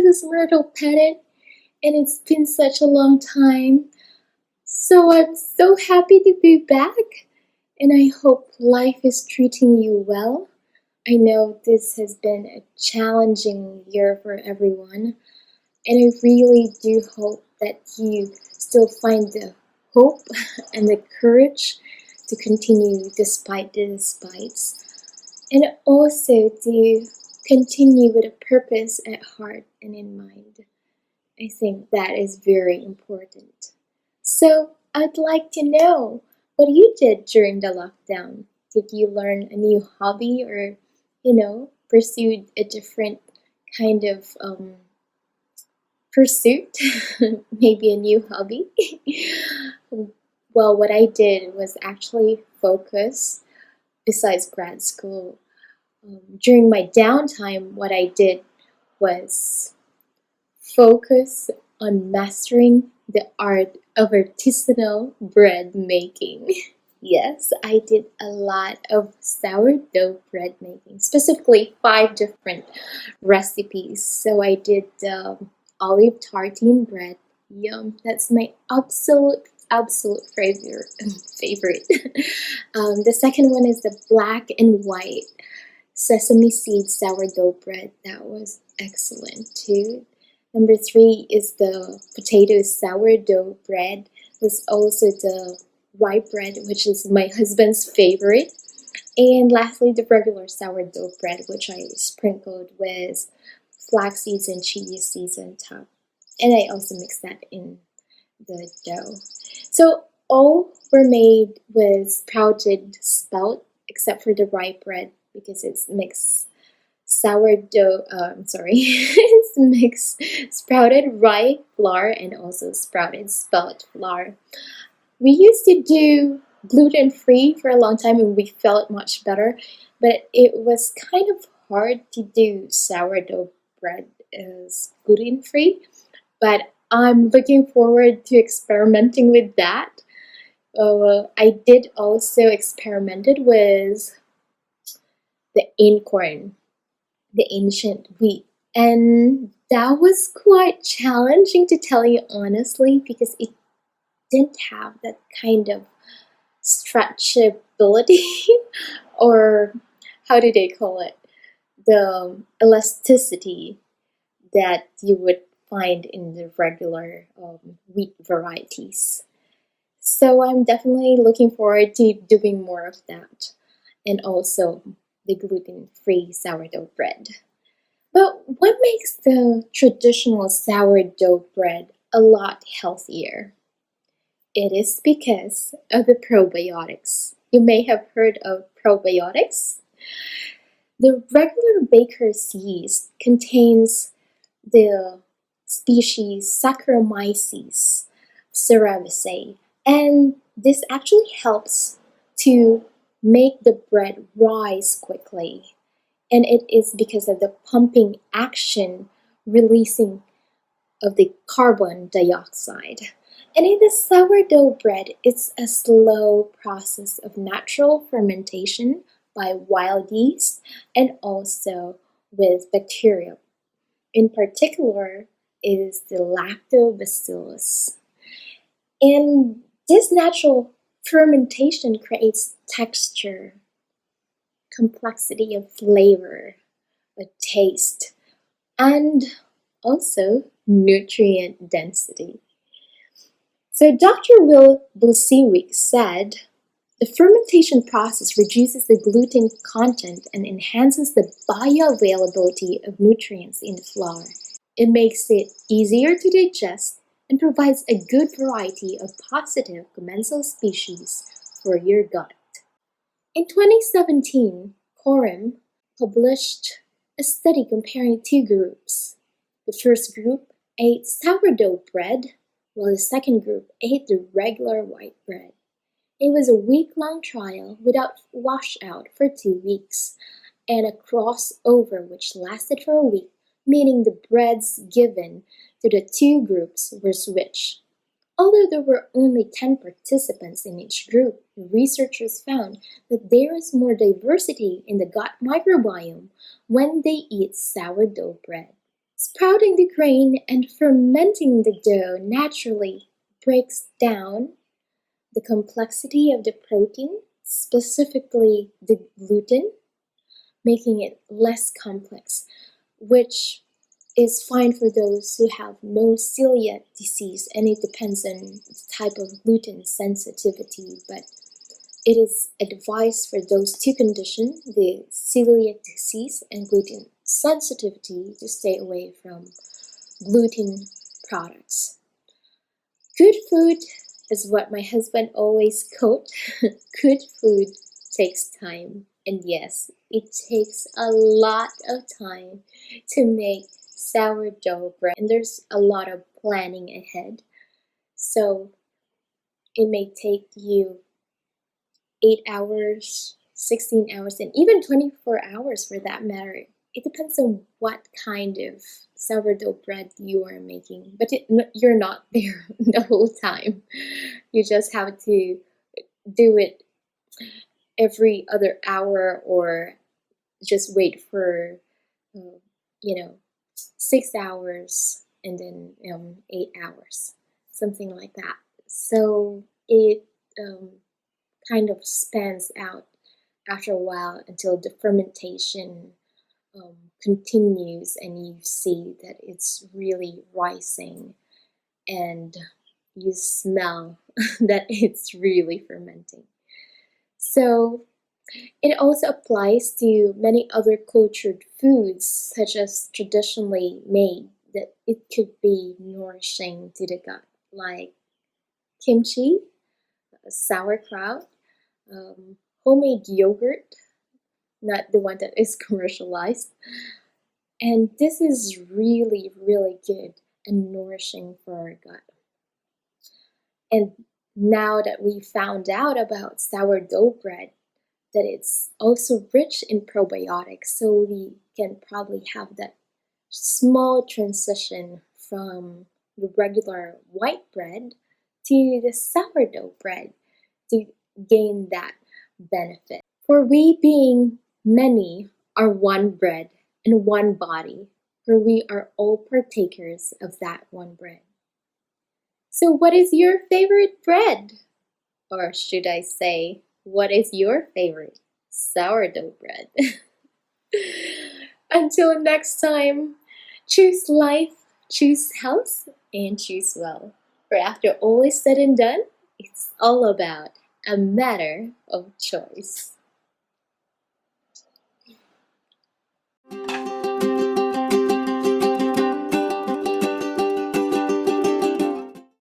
this Myrtle Pettit, and it's been such a long time. So I'm so happy to be back, and I hope life is treating you well. I know this has been a challenging year for everyone, and I really do hope that you still find the hope and the courage to continue despite the despites, and also to continue with a purpose at heart and in mind. I think that is very important. So I'd like to know what you did during the lockdown. Did you learn a new hobby or, pursued a different kind of pursuit? Maybe a new hobby? Well, what I did was actually focus besides grad school. During my downtime, what I did was focus on mastering the art of artisanal bread making. Yes, I did a lot of sourdough bread making, specifically 5 different recipes. So I did olive tartine bread. Yum, that's my absolute favorite. The second one is the black and white sesame seed sourdough bread. That was excellent too. Number 3 is the potato sourdough bread. There's also the rye bread, which is my husband's favorite. And lastly, the regular sourdough bread, which I sprinkled with flax seeds and chia seeds on top. And I also mixed that in the dough. So all were made with sprouted spelt, except for the rye bread because it's mixed it's mixed sprouted rye flour and also sprouted spelt flour. We used to do gluten-free for a long time and we felt much better, but it was kind of hard to do sourdough bread as gluten-free, but I'm looking forward to experimenting with that. I did also experimented with the acorn, the ancient wheat, and that was quite challenging, to tell you honestly, because it didn't have that kind of stretchability or how do they call it, the elasticity that you would find in the regular wheat varieties. So I'm definitely looking forward to doing more of that, and also the gluten-free sourdough bread. But what makes the traditional sourdough bread a lot healthier? It is because of the probiotics. You may have heard of probiotics. The regular baker's yeast contains the species Saccharomyces cerevisiae, and this actually helps to make the bread rise quickly. And it is because of the pumping action releasing of the carbon dioxide. And in the sourdough bread, it's a slow process of natural fermentation by wild yeast and also with bacteria. In particular is the lactobacillus. And this natural fermentation creates texture, complexity of flavor, a taste, and also nutrient density. So Dr. Will Busiewicz said, the fermentation process reduces the gluten content and enhances the bioavailability of nutrients in the flour. It makes it easier to digest and provides a good variety of positive commensal species for your gut. In 2017, Quorum published a study comparing 2 groups. The first group ate sourdough bread, while the second group ate the regular white bread. It was a week-long trial without washout for 2 weeks, and a crossover which lasted for a week, meaning the breads given to the 2 groups were switched. Although there were only 10 participants in each group, the researchers found that there is more diversity in the gut microbiome when they eat sourdough bread. Sprouting the grain and fermenting the dough naturally breaks down the complexity of the protein, specifically the gluten, making it less complex, which is fine for those who have no celiac disease, and it depends on the type of gluten sensitivity, but it is advised for those two conditions, the celiac disease and gluten sensitivity, to stay away from gluten products. Good food is what my husband always quote. Good food takes time. And yes, it takes a lot of time to make sourdough bread. And there's a lot of planning ahead. So it may take you 8 hours, 16 hours, and even 24 hours for that matter. It depends on what kind of sourdough bread you are making, but you're not there the whole time. You just have to do it every other hour, or just wait for, 6 hours and then 8 hours, something like that. So it kind of spans out after a while until the fermentation continues and you see that it's really rising and you smell that it's really fermenting. So it also applies to many other cultured foods, such as traditionally made, that it could be nourishing to the gut, like kimchi, sauerkraut, homemade yogurt, not the one that is commercialized. And this is really, really good and nourishing for our gut. And now that we found out about sourdough bread, that it's also rich in probiotics, so we can probably have that small transition from the regular white bread to the sourdough bread to gain that benefit. For we being many are one bread and one body, for we are all partakers of that one bread. So what is your favorite bread? Or should I say, what is your favorite sourdough bread? Until next time, choose life, choose health, and choose well. For after all is said and done, it's all about a matter of choice.